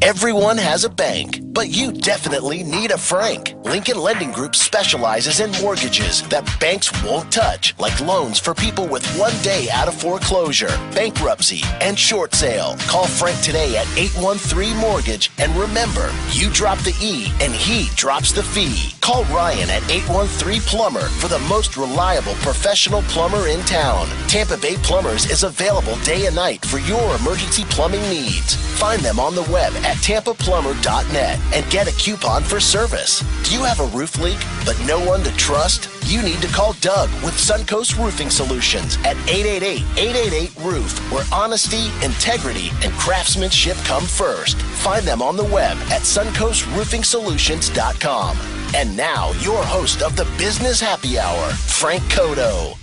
Everyone has a bank, but you definitely need a Frank. Lincoln Lending Group specializes in mortgages that banks won't touch, like loans for people with 1 day out of foreclosure, bankruptcy, and short sale. Call Frank today at 813-MORTGAGE, and remember, you drop the E and he drops the fee. Call Ryan at 813-PLUMBER for the most reliable professional plumber in town. TampaBay Plumbers is available day and night for your emergency plumbing needs. Find them on the web at tampaplumber.net and get a coupon for service. Do you have a roof leak but no one to trust? You need to call Doug with Suncoast Roofing Solutions at 888-888-ROOF, where honesty, integrity, and craftsmanship come first. Find them on the web at suncoastroofingsolutions.com. And now, your host of the Business Happy Hour, Frank Coto.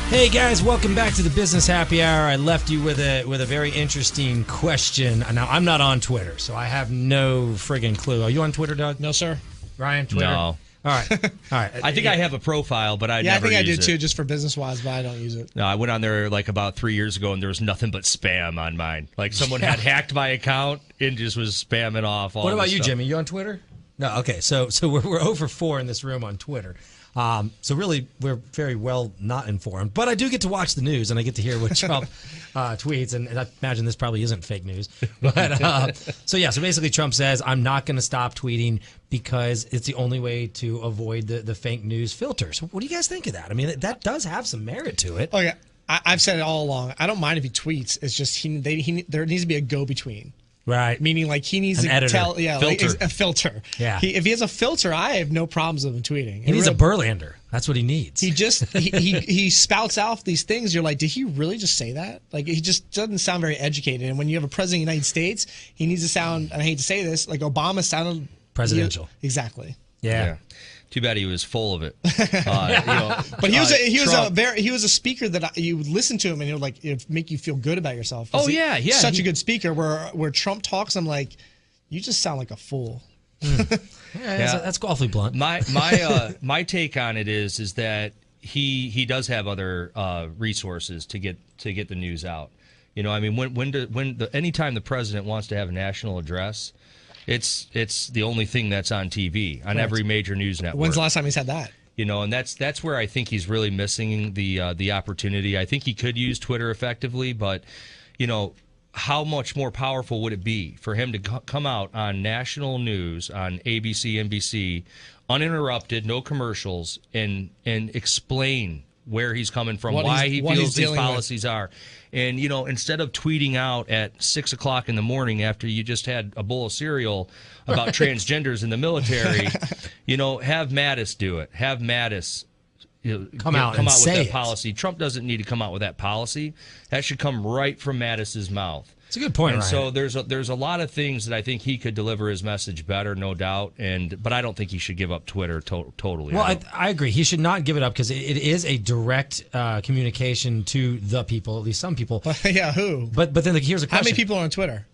Hey guys, welcome back to the Business Happy Hour. I left you with a very interesting question. Now, I'm not on Twitter, so I have no friggin' clue. Are you on Twitter, Doug? No, sir. Ryan, Twitter? No. All right. I think I have a profile, but I never I think I use do it. too, just for business-wise, but I don't use it. No, I went on there like about 3 years ago, and there was nothing but spam on mine. Like someone had hacked my account and just was spamming off all What about you, stuff. Jimmy? You on Twitter? No, okay. So we're over 4 in this room on Twitter. So really, we're very well not informed. But I do get to watch the news, and I get to hear what Trump tweets. And I imagine this probably isn't fake news. But so basically Trump says, I'm not going to stop tweeting because it's the only way to avoid the fake news filters. What do you guys think of that? I mean, that does have some merit to it. Oh, yeah. I've said it all along. I don't mind if he tweets. It's just there needs to be a go-between. Right. Meaning, like, he needs An to editor. tell, yeah, Filter. like a filter. Yeah. If he has a filter, I have no problems with him tweeting. He needs a Berlander. That's what he needs. He just he spouts out these things. You're like, did he really just say that? Like, he just doesn't sound very educated. And when you have a president of the United States, he needs to sound, and I hate to say this, like Obama sounded presidential. Exactly. Yeah. Too bad he was full of it. But he was a speaker that you would listen to him and it'd make you feel good about yourself. Oh, yeah. Such a good speaker. Where Trump talks, I'm like, you just sound like a fool. That's awfully blunt. My take on it is that he does have other resources to get the news out. You know, I mean, anytime the president wants to have a national address, it's the only thing that's on TV on every major news network. When's the last time he's had that? You know, and that's where I think he's really missing the opportunity. I think he could use Twitter effectively, but you know, how much more powerful would it be for him to come out on national news on ABC, NBC, uninterrupted, no commercials, and explain where he's coming from, why he feels these policies are. And, you know, instead of tweeting out at 6 o'clock in the morning after you just had a bowl of cereal about transgenders in the military, you know, have Mattis do it. Have Mattis come out with say that policy. Trump doesn't need to come out with that policy. That should come right from Mattis's mouth. It's a good point, and Ryan. so there's a lot of things that I think he could deliver his message better, no doubt. But I don't think he should give up Twitter totally. Well, I agree. He should not give it up because it is a direct communication to the people, at least some people. Yeah, who? But then here's a question. How many people are on Twitter?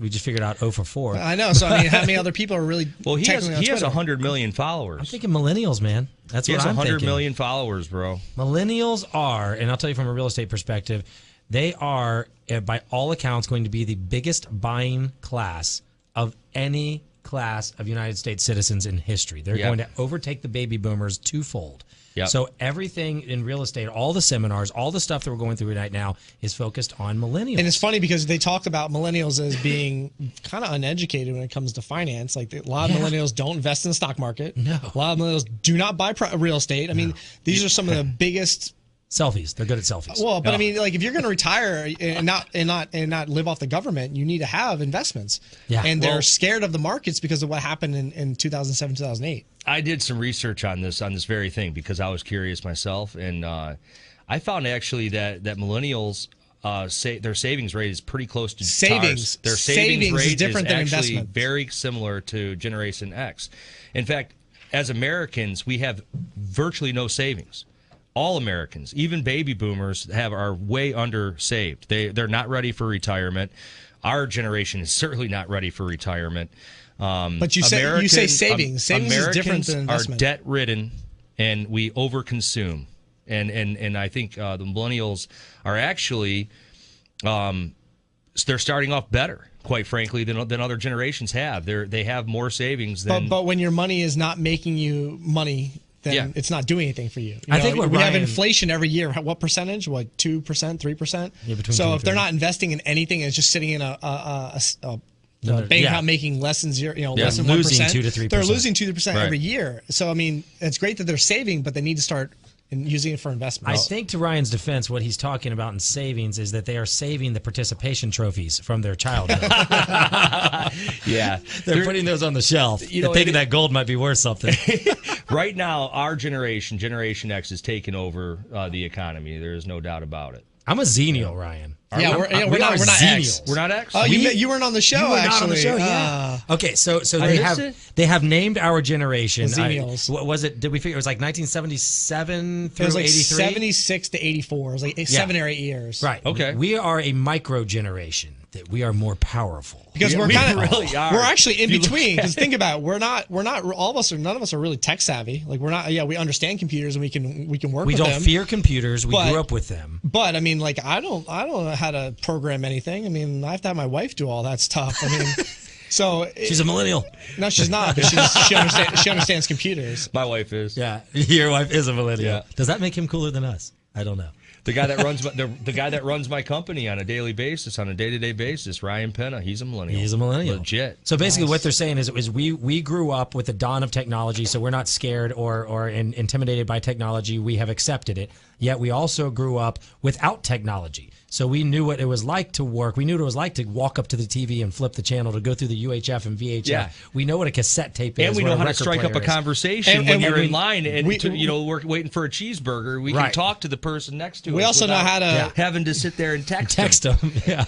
We just figured out 0 for 4. I know. So, I mean, how many other people are really he has 100 million I'm followers. thinking millennials, man. That's what I'm thinking. He has 100 million followers, bro. Millennials are, and I'll tell you from a real estate perspective, they are, by all accounts, going to be the biggest buying class of any class of United States citizens in history. They're going to overtake the baby boomers twofold. Yep. So everything in real estate, all the seminars, all the stuff that we're going through right now is focused on millennials. And it's funny because they talk about millennials as being kind of uneducated when it comes to finance. Like a lot of millennials don't invest in the stock market. No. A lot of millennials do not buy real estate. I mean, these are some of the biggest selfies. They're good at selfies. Well, but I mean, like if you're going to retire and not live off the government, you need to have investments. Yeah. And they're scared of the markets because of what happened in 2007, 2008. I did some research on this very thing because I was curious myself, and I found actually that millennials their savings rate is pretty close to savings. TAR's. Their savings rate is different than actually very similar to Generation X. In fact, as Americans, we have virtually no savings. All Americans, even baby boomers, are way under saved. They're not ready for retirement. Our generation is certainly not ready for retirement. But you say savings. Savings is different than investment. Are debt ridden, and we overconsume. And I think the millennials are actually they're starting off better quite frankly, than other generations have. They have more savings than. But when your money is not making you money, then it's not doing anything for you. I think we have inflation every year. What percentage? What, 2%, 3%? Yeah, between so 2 and if they're 3. not investing in anything and it's just sitting in a bank account making less than less than 1%, losing 2 to 3%. They're losing 2% every year. So I mean, it's great that they're saving, but they need to start using it for investment. I think, to Ryan's defense, what he's talking about in savings is that they are saving the participation trophies from their childhood. Yeah, they're putting those on the shelf. Thinking that gold might be worth something. Right now, our generation, Generation X, is taking over the economy. There is no doubt about it. I'm a Xennial, Ryan. We're not X. We're not X. Oh, you weren't on the show. You were actually. Not on the show. Yeah. Okay, so they have named our generation. Xennials. What was it? Did we figure it was like 1977 through 83? It was like 76 to 84. It was like 7 or 8 years. Right. Okay. We are a micro generation. That we are more powerful because we're kind of really are. We're actually in between. Because think about it, we're not all of us are none of us are really tech savvy. Like we're not. Yeah, we understand computers and we can work. We with them. don't fear computers. We grew up with them. But I mean, like I don't know how to program anything. I mean, I have to have my wife do all that stuff. I mean. So she's a millennial. No, she's not. But she understands computers. My wife is. Yeah, your wife is a millennial. Yeah. Does that make him cooler than us? I don't know. The guy that runs my company on a daily basis, on a day-to-day basis, Ryan Penna, he's a millennial. He's a millennial. Legit. So basically what they're saying is we grew up with the dawn of technology, so we're not scared or intimidated by technology. We have accepted it. Yet we also grew up without technology. So we knew what it was like to work. We knew what it was like to walk up to the TV and flip the channel, to go through the UHF and VHF. Yeah. We know what a cassette tape is. And we know how to strike up a conversation when you're in line and we're waiting for a cheeseburger. We can talk to the person next to us. We also know how to having to sit there and text them. Yeah.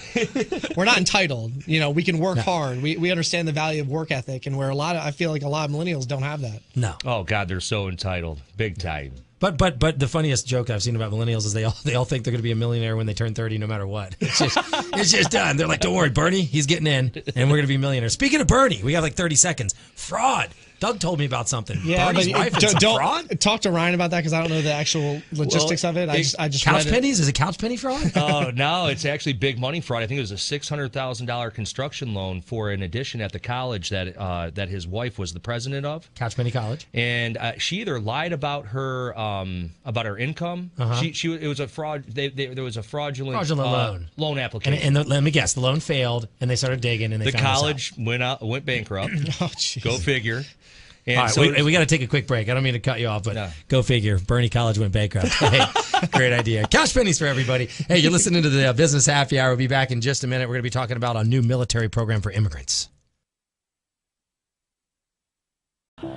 We're not entitled. We can work hard. We understand the value of work ethic, and where I feel like a lot of millennials don't have that. No. Oh God, they're so entitled, big time. But the funniest joke I've seen about millennials is they all think they're going to be a millionaire when they turn 30, no matter what. It's just done. They're like, don't worry, Bernie, he's getting in, and we're going to be millionaires. Speaking of Bernie, we have like 30 seconds. Fraud. Doug told me about something. Yeah, Bernie's wife and some fraud? Talk to Ryan about that because I don't know the actual logistics of it. I just couch pennies? Is it couch penny fraud? Oh, no, it's actually big money fraud. I think it was a $600,000 construction loan for an addition at the college that his wife was the president of. Couch penny college. And she either lied about her income. It was a fraud. There was a fraudulent loan application. And let me guess, the loan failed, and they started digging, and they found college went bankrupt. Oh, geez. Go figure. And all right, we got to take a quick break. I don't mean to cut you off, but go figure. Bernie College went bankrupt. Hey, great idea. Couch pennies for everybody. Hey, you're listening to the Business Happy Hour. We'll be back in just a minute. We're going to be talking about a new military program for immigrants.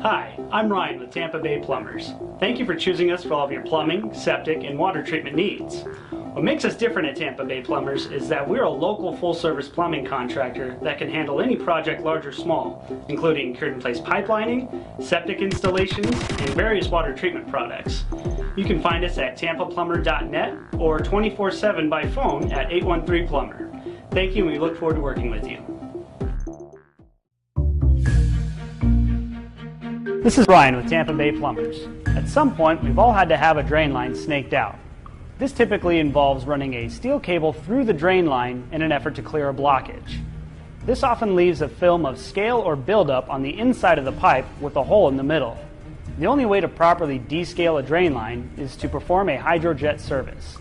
Hi, I'm Ryan with TampaBay Plumbers. Thank you for choosing us for all of your plumbing, septic, and water treatment needs. What makes us different at TampaBay Plumbers is that we're a local full-service plumbing contractor that can handle any project, large or small, including cured-in-place pipelining, septic installations, and various water treatment products. You can find us at tampaplumber.net or 24/7 by phone at 813-PLUMBER. Thank you, and we look forward to working with you. This is Ryan with TampaBay Plumbers. At some point, we've all had to have a drain line snaked out. This typically involves running a steel cable through the drain line in an effort to clear a blockage. This often leaves a film of scale or buildup on the inside of the pipe with a hole in the middle. The only way to properly descale a drain line is to perform a hydrojet service.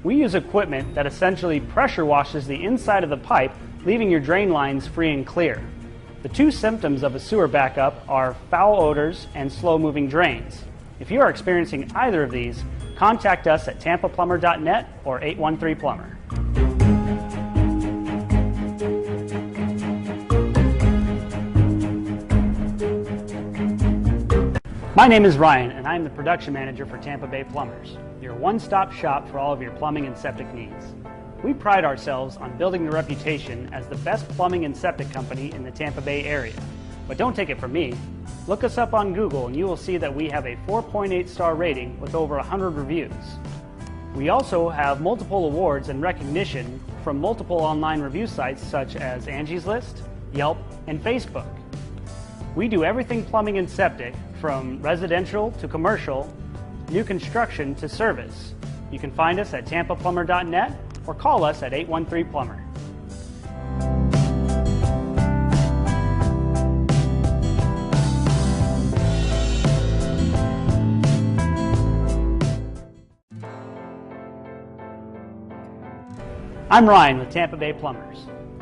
We use equipment that essentially pressure washes the inside of the pipe, leaving your drain lines free and clear. The two symptoms of a sewer backup are foul odors and slow-moving drains. If you are experiencing either of these, contact us at tampaplumber.net or 813-PLUMBER. My name is Ryan, and I'm the production manager for TampaBay Plumbers, your one-stop shop for all of your plumbing and septic needs. We pride ourselves on building the reputation as the best plumbing and septic company in the Tampa Bay area. But don't take it from me. Look us up on Google and you will see that we have a 4.8 star rating with over 100 reviews. We also have multiple awards and recognition from multiple online review sites such as Angie's List, Yelp, and Facebook. We do everything plumbing and septic, from residential to commercial, new construction to service. You can find us at tampaplumber.net or call us at 813-PLUMBER. I'm Ryan with TampaBay Plumbers.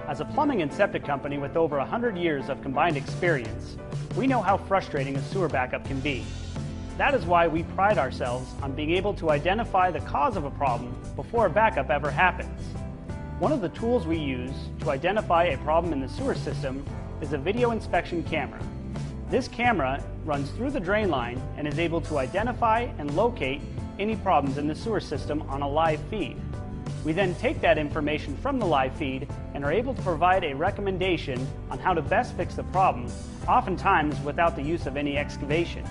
As a plumbing and septic company with over 100 years of combined experience, we know how frustrating a sewer backup can be. That is why we pride ourselves on being able to identify the cause of a problem before a backup ever happens. One of the tools we use to identify a problem in the sewer system is a video inspection camera. This camera runs through the drain line and is able to identify and locate any problems in the sewer system on a live feed. We then take that information from the live feed and are able to provide a recommendation on how to best fix the problem, oftentimes without the use of any excavation.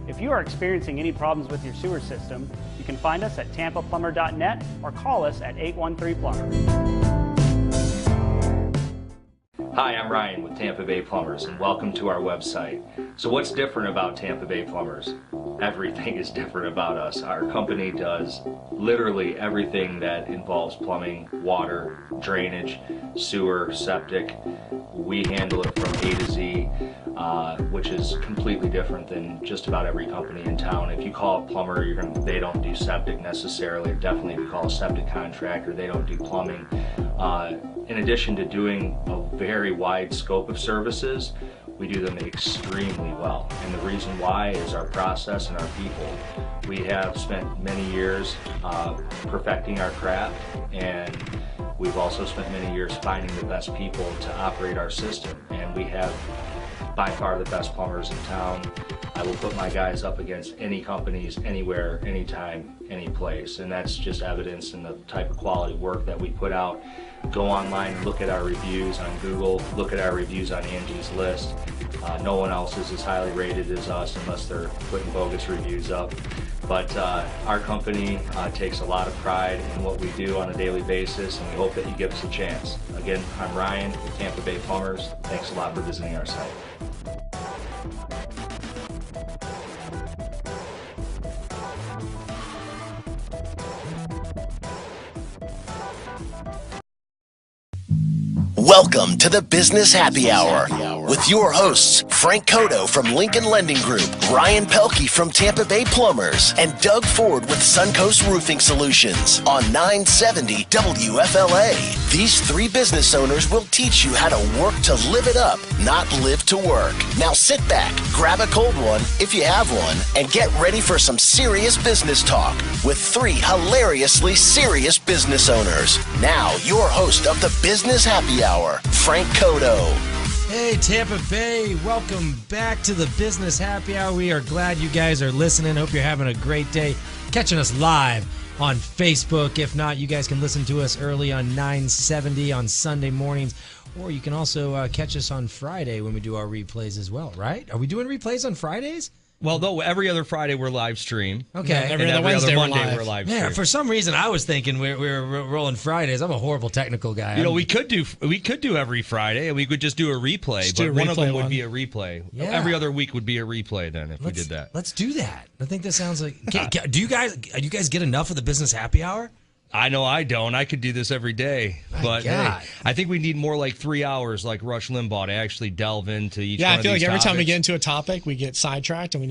If you are experiencing any problems with your sewer system, you can find us at tampaplumber.net or call us at 813-PLUMBER. Hi, I'm Ryan with TampaBay Plumbers, and welcome to our website. So what's different about TampaBay Plumbers? Everything is different about us. Our company does literally everything that involves plumbing, water, drainage, sewer, septic. We handle it from A to Z, which is completely different than just about every company in town. If you call a plumber, they don't do septic necessarily. Definitely if you call a septic contractor, they don't do plumbing. In addition to doing a very wide scope of services, we do them extremely well. And the reason why is our process and our people. We have spent many years perfecting our craft, and we've also spent many years finding the best people to operate our system. And we have by far the best plumbers in town. I will put my guys up against any companies, anywhere, anytime, any place. And that's just evidence in the type of quality work that we put out. Go online, look at our reviews on Google, look at our reviews on Angie's List. No one else is as highly rated as us unless they're putting bogus reviews up. But our company takes a lot of pride in what we do on a daily basis, and we hope that you give us a chance. Again, I'm Ryan with TampaBay Plumbers. Thanks a lot for visiting our site. Welcome to the Business Happy Hour with your hosts, Frank Coto from Lincoln Lending Group, Ryan Pelky from TampaBay Plumbers, and Doug Ford with Suncoast Roofing Solutions on 970 WFLA. These three business owners will teach you how to work to live it up, not live to work. Now sit back, grab a cold one if you have one, and get ready for some serious business talk with three hilariously serious business owners. Now, your host of the Business Happy Hour, Frank Coto. Hey, Tampa Bay, welcome back to the Business Happy Hour. We are glad you guys are listening. Hope you're having a great day, catching us live on Facebook. If not, you guys can listen to us early on 970 on Sunday mornings, or you can also catch us on Friday when we do our replays as well, right? Are we doing replays on Fridays? Well, no, every other Friday we're live stream. Okay. Yeah, every other Wednesday Monday we're live stream. Yeah, for some reason I was thinking we were rolling Fridays. I'm a horrible technical guy. You know, we could do every Friday, and we could just do a replay, but one of them would be a replay. Yeah. Every other week would be a replay then if we did that. Let's do that. I think that sounds like. Do you guys get enough of the Business Happy Hour? I know I don't. I could do this every day. But hey, I think we need more like 3 hours like Rush Limbaugh to actually delve into each one of these I feel like every time we topics. get into a topic, we get sidetracked and we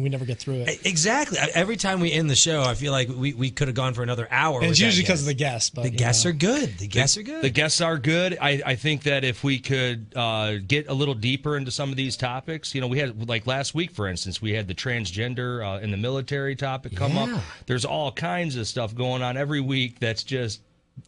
never get through it. Exactly. Every time we end the show, I feel like we could have gone for another hour. And it's usually because of the guests. But the guests are good. The guests are good. The guests are good. I think that if we could get a little deeper into some of these topics, you know, we had like last week, for instance, we had the transgender in the military topic come up. There's all kinds of stuff going on every week that's just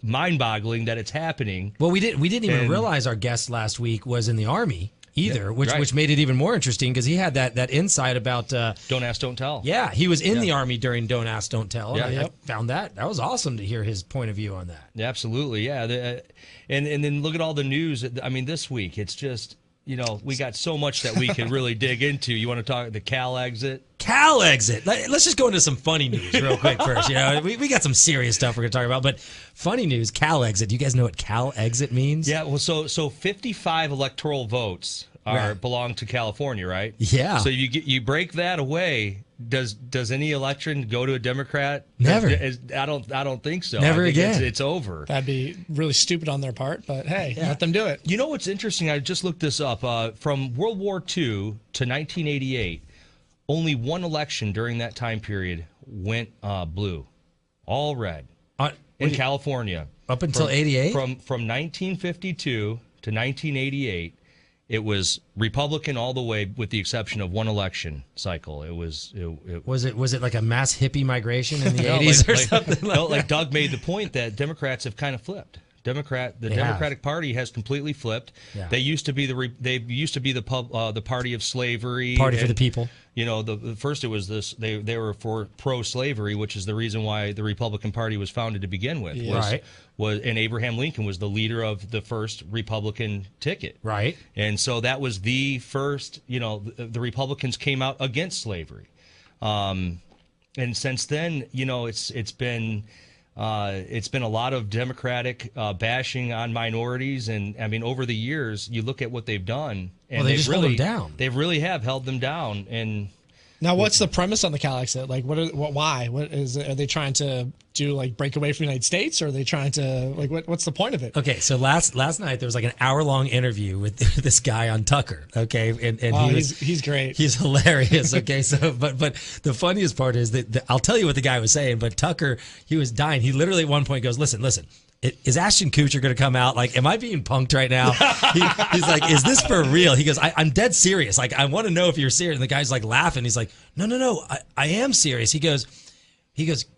mind-boggling that it's happening. Well, we didn't even realize our guest last week was in the Army either, which made it even more interesting because he had that insight about Don't Ask, Don't Tell. Yeah, he was in the Army during Don't Ask, Don't Tell. Yeah, I found that was awesome to hear his point of view on that. Yeah, absolutely, yeah. And then look at all the news. I mean, this week it's just, you know, we got so much that we can really dig into. You want to talk the Cal exit? Cal exit. Let's just go into some funny news real quick first. You know, we got some serious stuff we're going to talk about, but funny news, Cal exit. Do you guys know what Cal exit means? Yeah, well, so 55 electoral votes belong to California, right? Yeah. So you break that away. Does any election go to a Democrat? Never. I don't think so. Never I think again. It's over. That'd be really stupid on their part, but hey, let them do it. You know what's interesting? I just looked this up. From World War II to 1988, only one election during that time period went blue. All red. in California. Up until 88? From 1952 to 1988, it was Republican all the way, with the exception of one election cycle. Was it like a mass hippie migration in the 80s or something? Like Doug made the point that Democrats have kind of flipped. The Democratic Party has completely flipped. Yeah. They used to be the party of slavery, party for the people. You know, the first it was this. They were for pro-slavery, which is the reason why the Republican Party was founded to begin with. Yeah. And Abraham Lincoln was the leader of the first Republican ticket. Right. And so that was the first. You know, the Republicans came out against slavery, and since then, you know, it's been a lot of Democratic bashing on minorities, and I mean, over the years, you look at what they've done, and they just held them down. They really have held them down. And now, what's the premise on the Cal exit? Like, why? Are they trying to do, like, break away from the United States, or are they trying to, like, what's the point of it? Okay, so last night there was like an hour-long interview with this guy on Tucker. Okay, and he's great. He's hilarious. Okay, so but the funniest part is that I'll tell you what the guy was saying. But Tucker, he was dying. He literally at one point goes, "Listen. Is Ashton Kutcher going to come out? Like, am I being punked right now?" He's like, "Is this for real?" He goes, I'm dead serious. Like, I want to know if you're serious. And the guy's like laughing. He's like, no, I am serious. He goes,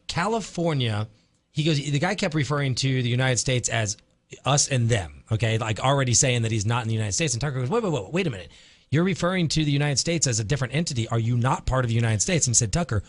California. He goes, the guy kept referring to the United States as us and them. Okay, like already saying that he's not in the United States. And Tucker goes, wait a minute. You're referring to the United States as a different entity. Are you not part of the United States? And he said, Tucker,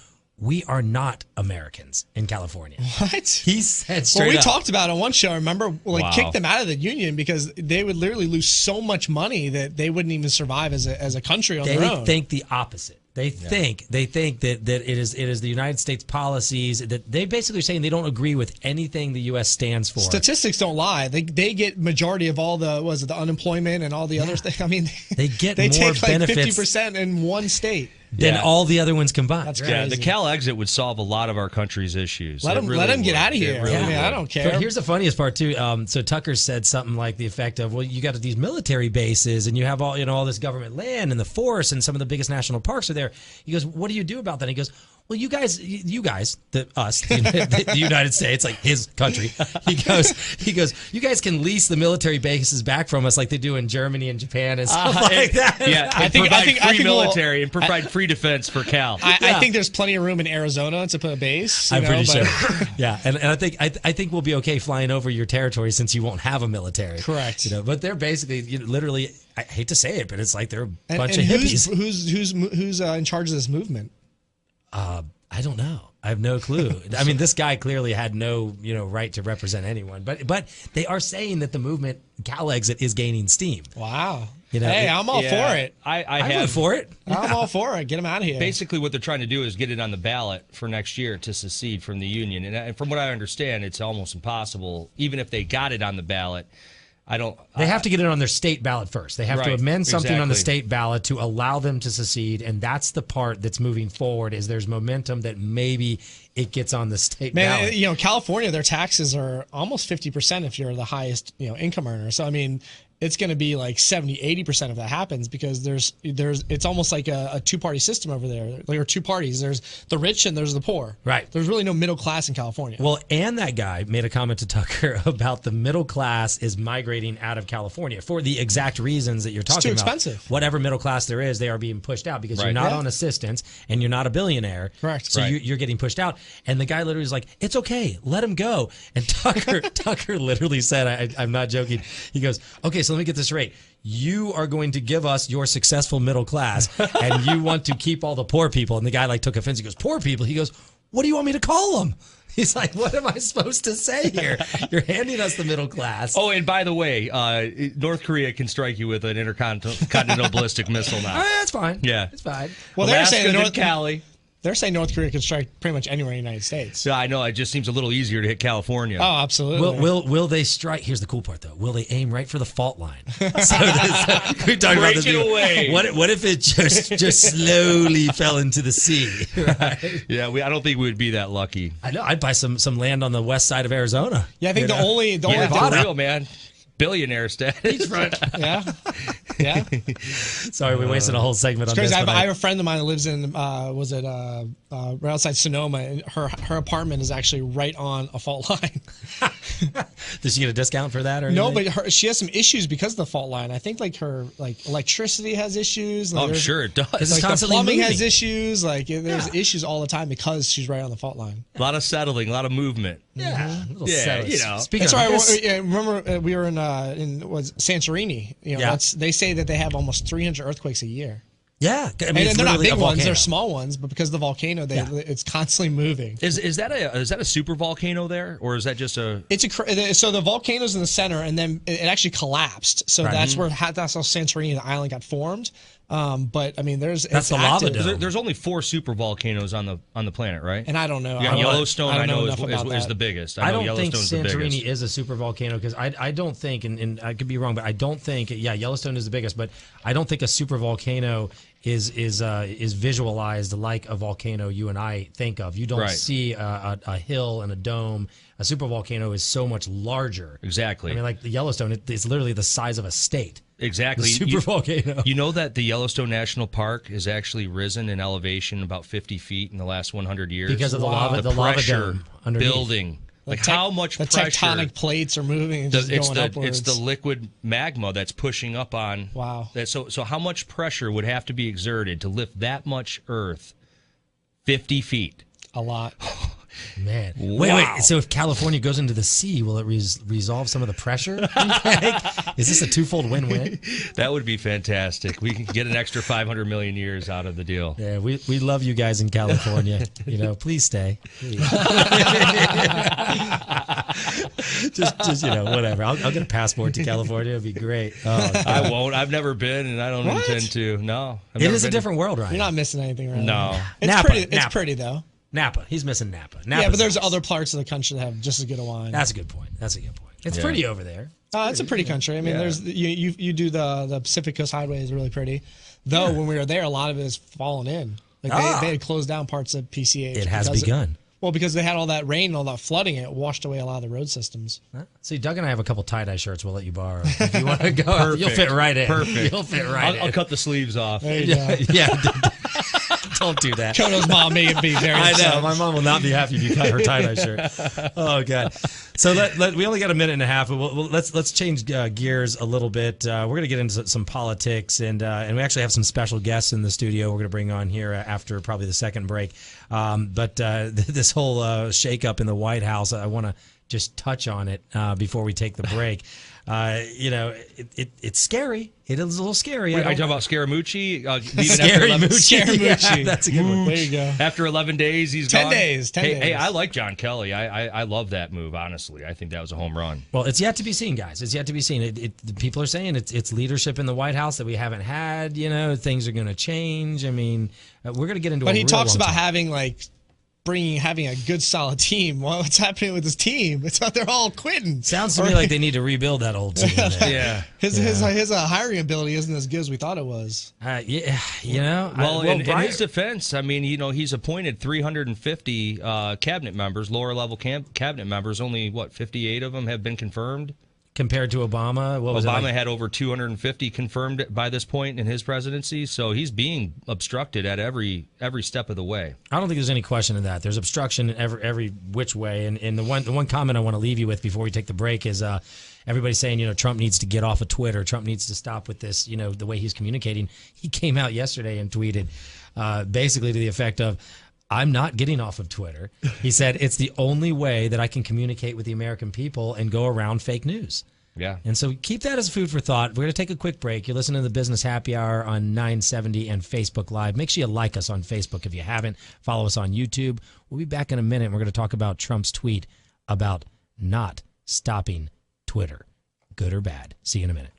we are not Americans in California. What? He said straight up. Well, we talked about it on one show, remember? Like, kick them out of the union because they would literally lose so much money that they wouldn't even survive as a country on their own. They think the opposite. They think that it is the United States policies that they basically are saying they don't agree with anything the U.S. stands for. Statistics don't lie. They get majority of all the unemployment and all the other things. I mean, they get they more take benefits 50% in one state. Than all the other ones combined. That's crazy. Yeah, the Cal exit would solve a lot of our country's issues. Let them get out of here. Really I don't care. But here's the funniest part too. So Tucker said something like the effect of, "Well, you got these military bases, and you have all this government land and the forest, and some of the biggest national parks are there." He goes, "What do you do about that?" And he goes, "Well, you guys, the United States, like his country." He goes, "You guys can lease the military bases back from us, like they do in Germany and Japan and stuff like that." Yeah, I think free military and provide free defense for Cal. I think there's plenty of room in Arizona to put a base. I'm pretty sure. Yeah, and I think we'll be okay flying over your territory since you won't have a military. Correct. But they're basically literally. I hate to say it, but it's like they're a bunch of hippies. Who's in charge of this movement? I don't know. I have no clue. I mean, this guy clearly had no, right to represent anyone. But they are saying that the movement Cal Exit is gaining steam. Wow. Hey, I'm all for it. I vote for it. I'm all for it. Get them out of here. Basically, what they're trying to do is get it on the ballot for next year to secede from the union. And from what I understand, it's almost impossible, even if they got it on the ballot. They have to get it on their state ballot first. They have to amend something on the state ballot to allow them to secede, and that's the part that's moving forward. Is there's momentum that maybe it gets on the state ballot. California, their taxes are almost 50% if you're the highest income earner. So I mean, it's going to be like 70-80% if that happens because it's almost like a two-party system over there. There are two parties. There's the rich and there's the poor. Right. There's really no middle class in California. Well, and that guy made a comment to Tucker about the middle class is migrating out of California for the exact reasons that you're talking about. It's too expensive. Whatever middle class there is, they are being pushed out because you're not on assistance and you're not a billionaire. Correct. So you're getting pushed out. And the guy literally was like, "It's okay. Let him go." And Tucker literally said, I'm not joking. He goes, "Okay, so let me get this straight. You are going to give us your successful middle class, and you want to keep all the poor people." And the guy took offense. He goes, "Poor people?" He goes, "What do you want me to call them?" He's like, "What am I supposed to say here? You're handing us the middle class." Oh, and by the way, North Korea can strike you with an intercontinental ballistic missile now. That's fine. Yeah, it's fine. Well, Alaska, they're saying Cali. They're saying North Korea can strike pretty much anywhere in the United States. Yeah, I know. It just seems a little easier to hit California. Oh, absolutely. Will they strike? Here's the cool part, though. Will they aim right for the fault line? We talked about this. Away. What if it just slowly fell into the sea? Right? Yeah, I don't think we would be that lucky. I know. I'd buy some land on the west side of Arizona. Yeah, I think the only for real, man. Billionaire status. Beachfront. Yeah. Sorry, we wasted a whole segment on this. I have a friend of mine that lives in right outside Sonoma, and her apartment is actually right on a fault line. Does she get a discount for that or No, anything? but she has some issues because of the fault line. I think like her electricity has issues. Like I'm sure it does. It's Like the constantly plumbing moving. has issues. Like there's issues all the time because she's right on the fault line. A lot of settling, a lot of movement. Yeah, a little Yeah, settlers. you know. Speaking That's of right. this, Remember, we were in was Santorini. You know, Yeah. they say that they have almost 300 earthquakes a year. yeah, I mean, And it's they're not literally big a ones; volcano. they're small ones. But because of the volcano, it's constantly moving. Is that a super volcano there, or is that just a? It's so the volcano's in the center, and then it actually collapsed. So Right. that's that's how Santorini, the island, got formed. But I mean, That's it's the lava active. dome. There's only 4 super volcanoes on the planet, right? And I don't know. Yeah, I don't- Yellowstone, I know, enough about is that. the biggest. I know don't think Yellowstone's the Santorini biggest. is a super volcano because I don't think, and I could be wrong, but I don't think, Yellowstone is the biggest, but I don't think a super volcano is visualized like a volcano you and I think of. You don't Right. see a hill and a dome. A super volcano is so much larger. Exactly. I mean, like the Yellowstone, it's literally the size of a state. Exactly. The super volcano. You know that the Yellowstone National Park has actually risen in elevation about 50 feet in the last 100 years Because of the lava- the lava pressure dome underneath. building. Like The how much the pressure? tectonic plates are moving and just it's going the upwards. it's the liquid magma that's pushing up on. Wow. So how much pressure would have to be exerted to lift that much earth 50 feet? a lot. Man, Wow. wait. So if California goes into the sea, will it resolve some of the pressure? Is this a twofold win-win? That would be fantastic. We can get an extra 500 million years out of the deal. Yeah, we love you guys in California. Please stay. Please. just whatever. I'll get a passport to California. It'd be great. Oh, God. I won't. I've never been, and I don't What? intend to. No, I've It never is a been. different world, Ryan. You're not missing anything, right? No. It's Napa, pretty. It's Napa. pretty though. Napa. He's missing Napa. Yeah, Napa's but there's nice. other parts of the country that have just as good a wine. That's a good point. It's Yeah. pretty over there. It's a pretty country. I mean, Yeah. there's you do the Pacific Coast Highway is really pretty. Though when we were there, a lot of it has fallen in. Like they had closed down parts of PCH. It has because begun. Well, because they had all that rain and all that flooding, it washed away a lot of the road systems. See, Doug and I have a couple tie-dye shirts we'll let you borrow. If you want to go, you'll fit right in. Perfect. You'll fit right in. I'll cut the sleeves off. There you go. Yeah. Don't do that. Koto's mom may be very I upset. know. My mom will not be happy if you cut her tie-dye shirt. Oh, God. So we only got a minute and a half, but let's change gears a little bit. We're going to get into some politics, and we actually have some special guests in the studio we're going to bring on here after probably the second break. But this whole shakeup in the White House, I want to just touch on it before we take the break. It's scary. It is a little scary. Wait, are you talking about Scaramucci? Scaramucci. Yeah, that's a good one. There you go. After 11 days, he's 10 gone. days, 10 Hey, days. I like John Kelly. I love that move, honestly. I think that was a home run. Well, it's yet to be seen, guys. It's yet to be seen. The people are saying it's leadership in the White House that we haven't had. Things are going to change. I mean, we're going to get into. But a he real talks long about time. having a good solid team. Well, what's happening with his team? It's not they're all quitting. Sounds to me like they need to rebuild that old team. There. Yeah. His hiring ability isn't as good as we thought it was. Yeah. Well, in Brian- his defense, I mean, he's appointed 350 cabinet members, lower level cabinet members. Only 58 of them have been confirmed. compared to Obama, what was it Obama like? had over 250 confirmed by this point in his presidency, so he's being obstructed at every step of the way. I don't think there's any question in that. There's obstruction in every which way. And the one comment I want to leave you with before we take the break is everybody's saying, Trump needs to get off of Twitter. Trump needs to stop with this, the way he's communicating. He came out yesterday and tweeted basically to the effect of, I'm not getting off of Twitter. He said, it's the only way that I can communicate with the American people and go around fake news. Yeah. And so keep that as food for thought. We're going to take a quick break. You're listening to the Business Happy Hour on 970 and Facebook Live. Make sure you like us on Facebook if you haven't. Follow us on YouTube. We'll be back in a minute. We're going to talk about Trump's tweet about not stopping Twitter. Good or bad. See you in a minute.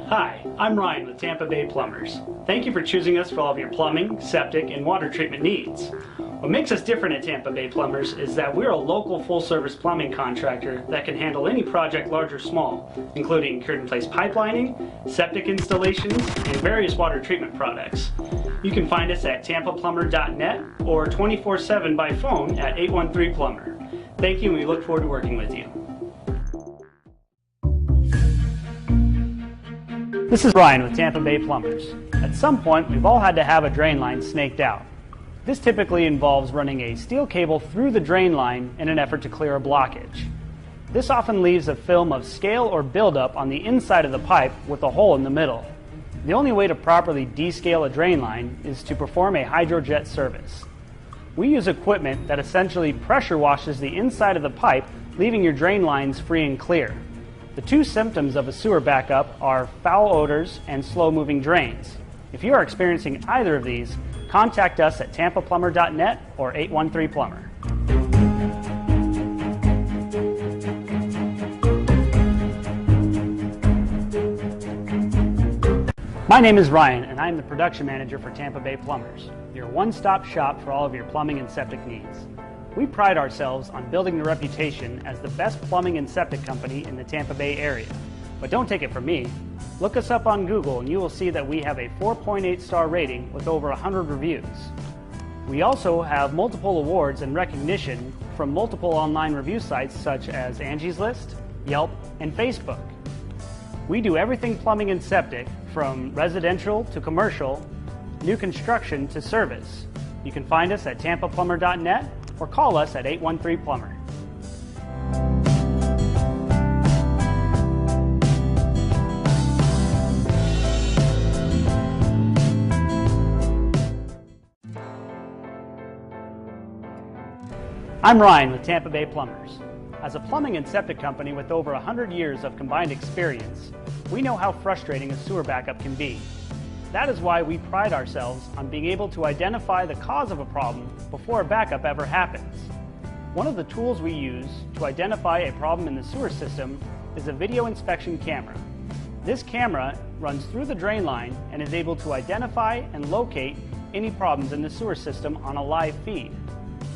Hi, I'm Ryan with TampaBay Plumbers. Thank you for choosing us for all of your plumbing, septic, and water treatment needs. What makes us different at TampaBay Plumbers is that we're a local full-service plumbing contractor that can handle any project large or small, including curtain-place pipelining, septic installations, and various water treatment products. You can find us at tampaplumber.net or 24/7 by phone at 813-PLUMBER. Thank you, and we look forward to working with you. This is Ryan with TampaBay Plumbers. At some point, we've all had to have a drain line snaked out. This typically involves running a steel cable through the drain line in an effort to clear a blockage. This often leaves a film of scale or buildup on the inside of the pipe with a hole in the middle. The only way to properly descale a drain line is to perform a hydrojet service. We use equipment that essentially pressure washes the inside of the pipe, leaving your drain lines free and clear. The two symptoms of a sewer backup are foul odors and slow-moving drains. If you are experiencing either of these, contact us at TampaPlumber.net or 813-PLUMBER. My name is Ryan, and I'm the production manager for Tampa Bay Plumbers, your one-stop shop for all of your plumbing and septic needs. We pride ourselves on building the reputation as the best plumbing and septic company in the Tampa Bay area. But don't take it from me. Look us up on Google and you will see that we have a 4.8 star rating with over 100 reviews. We also have multiple awards and recognition from multiple online review sites such as Angie's List, Yelp, and Facebook. We do everything plumbing and septic, from residential to commercial, new construction to service. You can find us at TampaPlumber.net or call us at 813-PLUMBER. I'm Ryan with Tampa Bay Plumbers. As a plumbing and septic company with over 100 years of combined experience, we know how frustrating a sewer backup can be. That is why we pride ourselves on being able to identify the cause of a problem before a backup ever happens. One of the tools we use to identify a problem in the sewer system is a video inspection camera. This camera runs through the drain line and is able to identify and locate any problems in the sewer system on a live feed.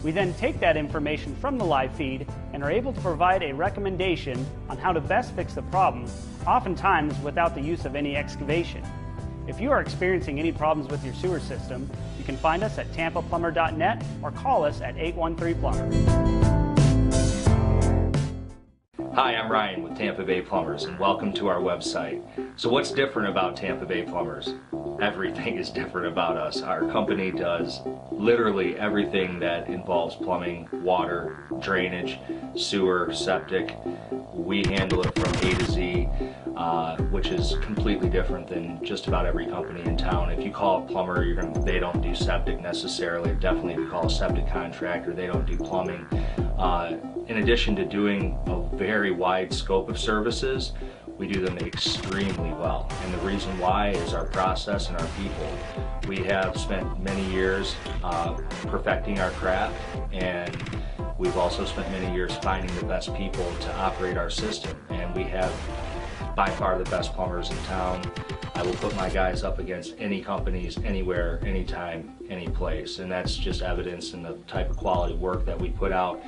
We then take that information from the live feed and are able to provide a recommendation on how to best fix the problem, oftentimes without the use of any excavation. If you are experiencing any problems with your sewer system, you can find us at TampaPlumber.net or call us at 813-PLUMBER. Hi, I'm Ryan with Tampa Bay Plumbers, and welcome to our website. So what's different about Tampa Bay Plumbers? Everything is different about us. Our company does literally everything that involves plumbing, water, drainage, sewer, septic. We handle it from A to Z, which is completely different than just about every company in town. If you call a plumber, they don't do septic necessarily. Definitely if you call a septic contractor, they don't do plumbing. In addition to doing a very wide scope of services, we do them extremely well. And the reason why is our process and our people. We have spent many years perfecting our craft, and we've also spent many years finding the best people to operate our system. And we have by far the best plumbers in town. I will put my guys up against any companies, anywhere, anytime, any place. And that's just evidence in the type of quality work that we put out.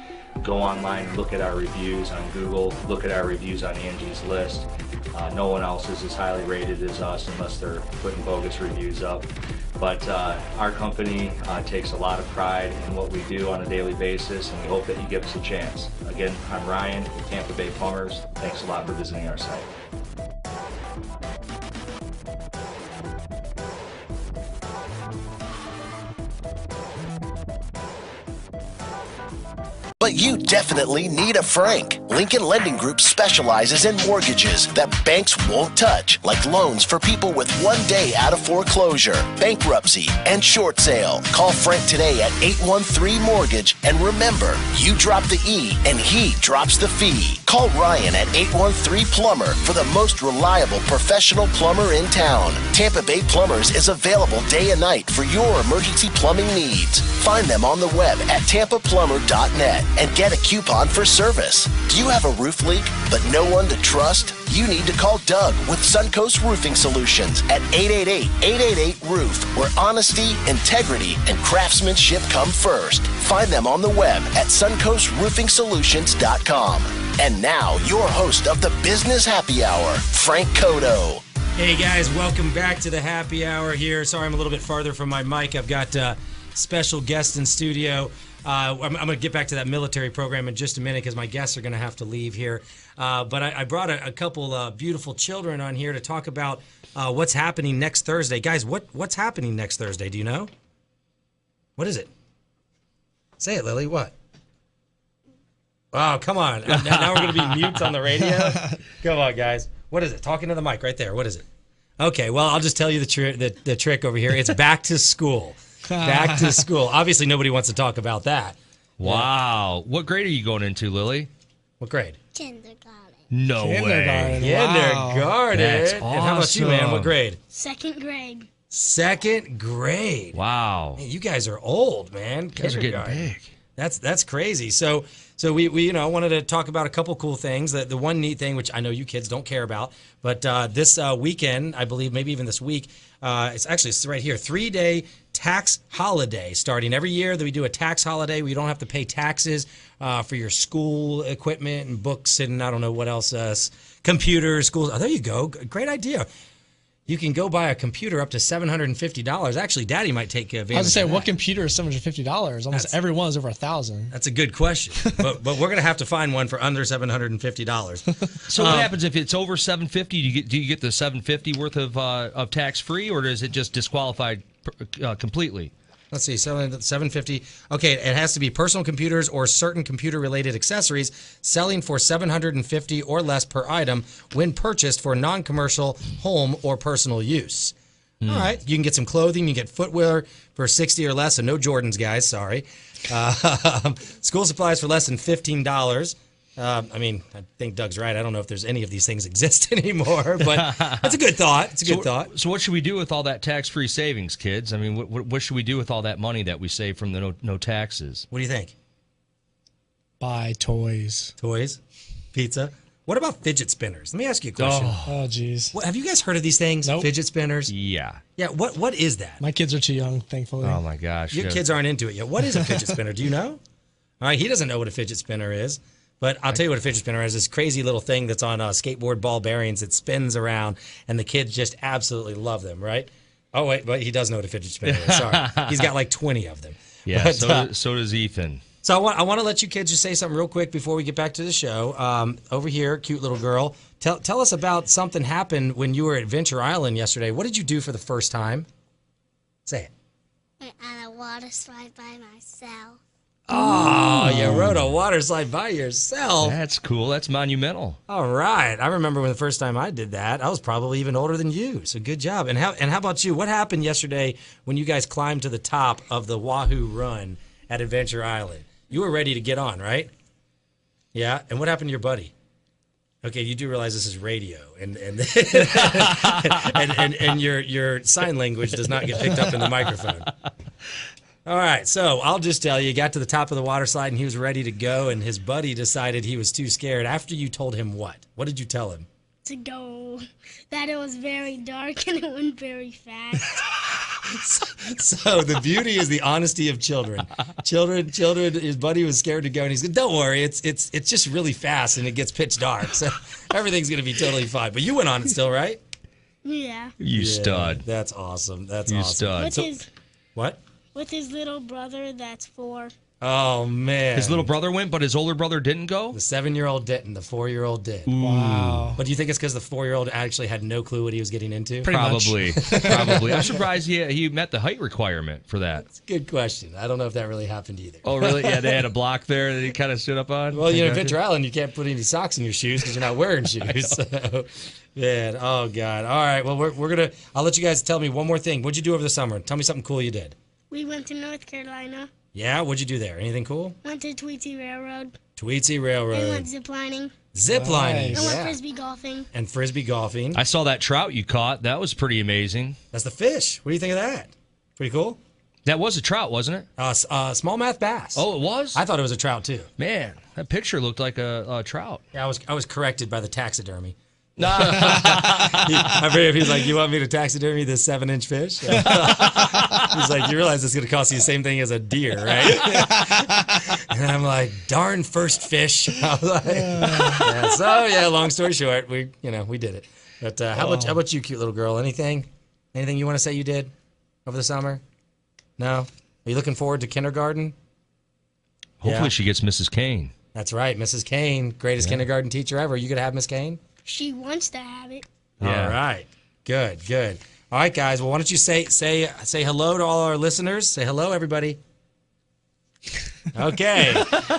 Go online, look at our reviews on Google, look at our reviews on Angie's List. No one else is as highly rated as us unless they're putting bogus reviews up. But our company takes a lot of pride in what we do on a daily basis, and we hope that you give us a chance. Again, I'm Ryan with Tampa Bay Plumbers. Thanks a lot for visiting our site. But you definitely need a Frank. Lincoln Lending Group specializes in mortgages that banks won't touch, like loans for people with 1 day out of foreclosure, bankruptcy, and short sale. Call Frank today at 813-MORTGAGE, and remember, you drop the E and he drops the fee. Call Ryan at 813-PLUMBER for the most reliable professional plumber in town. Tampa Bay Plumbers is available day and night for your emergency plumbing needs. Find them on the web at TampaPlumber.net and get a coupon for service. Do you have a roof leak but no one to trust? You need to call Doug with Suncoast Roofing Solutions at 888-888-ROOF, where honesty, integrity, and craftsmanship come first. Find them on the web at suncoastroofingsolutions.com. And now, your host of the Business Happy Hour, Frank Coto. Hey guys, welcome back to the Happy Hour here. Sorry I'm a little bit farther from my mic. I've got special guest in studio. I'm going to get back to that military program in just a minute because my guests are going to have to leave here. But I brought a couple beautiful children on here to talk about what's happening next Thursday. Guys, what's happening next Thursday? Do you know? What is it? Say it, Lily. What? Oh, come on. Now we're going to be mutes on the radio? Come on, guys. What is it? Talking to the mic right there. What is it? Okay, well, I'll just tell you the trick over here. It's back to school. Back to school. Obviously, nobody wants to talk about that. Wow. Yeah. What grade are you going into, Lily? What grade? Kindergarten. No way. Kindergarten. That's awesome. And how about you, man? What grade? Second grade. Second grade. Wow. Man, you guys are old, man. You guys are getting big. That's crazy. So we wanted to talk about a couple cool things. The one neat thing, which I know you kids don't care about, but this weekend, I believe, maybe even this week, it's right here, 3-day tax holiday starting every year that we do a tax holiday. We don't have to pay taxes for your school equipment and books and I don't know what else, computers, schools. Oh, there you go. Great idea. You can go buy a computer up to $750. Actually, Daddy might take advantage of that. I was going to say, what computer is $750? Almost every one is over $1,000. That's a good question. but we're going to have to find one for under $750. So what happens if it's over $750? Do you get the $750 worth of tax free, or is it just disqualified completely? Let's see, $750. Okay, it has to be personal computers or certain computer-related accessories selling for $750 or less per item when purchased for non-commercial home or personal use. All right, you can get some clothing, you can get footwear for $60 or less, so no Jordans, guys, sorry. School supplies for less than $15. I think Doug's right. I don't know if there's any of these things exist anymore, but it's a good thought. It's a good thought. So what should we do with all that tax-free savings, kids? I mean, what should we do with all that money that we save from the no taxes? What do you think? Buy toys. Toys? Pizza? What about fidget spinners? Let me ask you a question. Oh, geez. Have you guys heard of these things? Nope. Fidget spinners? Yeah. Yeah, what is that? My kids are too young, thankfully. Oh, my gosh. Your kids aren't into it yet. What is a fidget spinner? Do you know? All right, he doesn't know what a fidget spinner is. But I'll tell you what a fidget spinner is. This crazy little thing that's on skateboard ball bearings. It spins around, and the kids just absolutely love them, right? Oh, wait, but he does know what a fidget spinner is. Sorry. He's got like 20 of them. Yeah, but, so does Ethan. So I want to let you kids just say something real quick before we get back to the show. Over here, cute little girl. Tell us about something happened when you were at Adventure Island yesterday. What did you do for the first time? Say it. Went on a water slide by myself. Oh, you rode a water slide by yourself. That's cool. That's monumental. All right. I remember when the first time I did that. I was probably even older than you. So good job. And how about you? What happened yesterday when you guys climbed to the top of the Wahoo Run at Adventure Island? You were ready to get on, right? Yeah. And what happened to your buddy? Okay, you do realize this is radio, and and your sign language does not get picked up in the microphone. All right, so I'll just tell you, got to the top of the water slide, and he was ready to go, and his buddy decided he was too scared. After you told him what? What did you tell him? To go, that it was very dark and it went very fast. So the beauty is the honesty of children. Children. His buddy was scared to go, and he said, "Don't worry, it's just really fast, and it gets pitch dark, so everything's gonna be totally fine." But you went on it still, right? Yeah. You stud. That's awesome. That's You awesome. stud. What? With his little brother, that's 4. Oh man. His little brother went, but his older brother didn't go? The 7-year-old didn't. The 4-year-old did. Wow. But do you think it's because the 4-year-old actually had no clue what he was getting into? Probably. I'm surprised he met the height requirement for that. It's a good question. I don't know if that really happened either. Oh, really? Yeah, they had a block there that he kind of stood up on? Well, Adventure Island, you can't put any socks in your shoes because you're not wearing shoes. So, man, oh, God. All right, well, we're going to – I'll let you guys tell me one more thing. What'd you do over the summer? Tell me something cool you did. We went to North Carolina. Yeah? What'd you do there? Anything cool? Went to Tweetsy Railroad. Tweetsy And Railroad. went ziplining. Ziplining. Nice. And went Yeah. frisbee golfing. And frisbee golfing. I saw that trout you caught. That was pretty amazing. That's the fish. What do you think of that? Pretty cool? That was a trout, wasn't it? Smallmouth bass. Oh, it was? I thought it was a trout, too. Man, that picture looked like a trout. Yeah, I was corrected by the taxidermy. I forget if he was like, "You want me to taxidermy this 7-inch fish?" He's like, "You realize it's going to cost you the same thing as a deer, right?" And I'm like, "Darn first fish." I was like, yeah. So yeah, long story short, we did it. But how about you, cute little girl? Anything you want to say you did over the summer? No. Are you looking forward to kindergarten? Hopefully she gets Mrs. Kane. That's right, Mrs. Kane, greatest kindergarten teacher ever. Are you going to have Miss Kane? She wants to have it. Yeah. All right. Good. All right, guys. Well, why don't you say hello to all our listeners? Say hello, everybody. Okay.